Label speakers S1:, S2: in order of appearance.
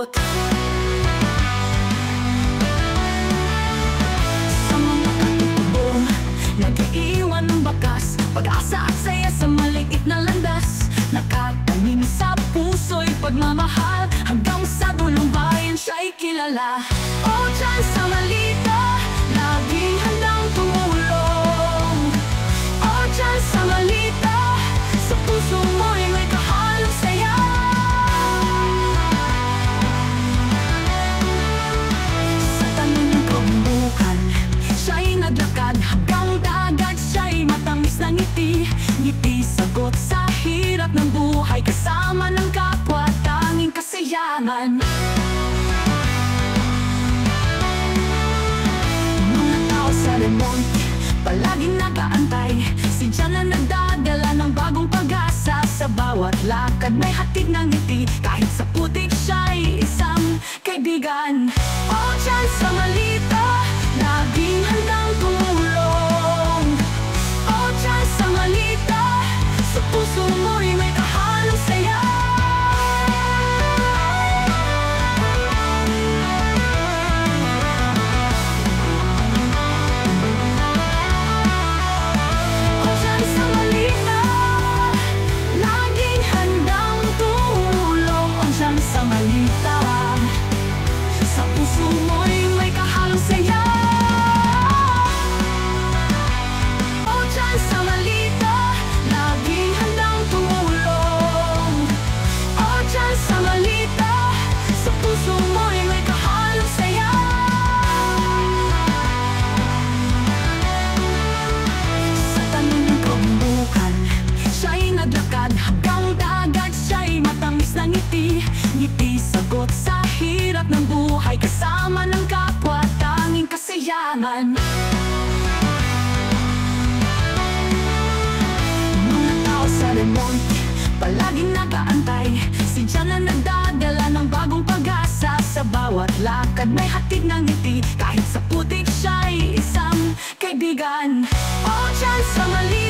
S1: sagot. Sa mga katutubong nag-iiwan ng bakas, pag-asa at saya sa maliit na landas. Nakatanim sa puso'y pagmamahal, hanggang sa dulong bayan siya'y kilala. O dyan sa Malita, laging handang tumulong. O dyan sa Malita, sa puso mo'y may kahalong saya. Sa tanim ng kabundukan, siya'y naglakad, hanggang dagat siya'y matamis na ngiti. Ngiti sagot sa hirap ng buhay, kasama ng kapwa, tanging kasiyahan. Mga tao sa remote, palaging nag-aantay, si Jan na nagdadala ng bagong pag-asa. Sa bawat lakad may hatid ng ngiti, kahit sa putik siya'y isang kaibigan. O dyan sa Malita, laging handang tumulong. O dyan sa Malita, sa puso mo'y may kahalong saya. O dyan sa Malita, laging handang tumulong. O dyan sa Malita, sa puso mo'y may kahalong saya. O dyan sa Malita, laging handang tumulong. O dyan sa Malita, sa puso mo'y may kahalong saya. Sa tanim ng kabundukan, siya'y naglakad, hanggang dagat siya'y matamis na ngiti. Ngiti sagot sa hirap ng buhay, kasama ng kapwa, tanging kasiyahan. Mga tao sa remote, palaging nag-aantay, si Jan na nagdadala ng bagong pag-asa. Sa bawat lakad may hatid ng ngiti, kahit sa putik siya'y isang kaibigan. O dyan sa Malita,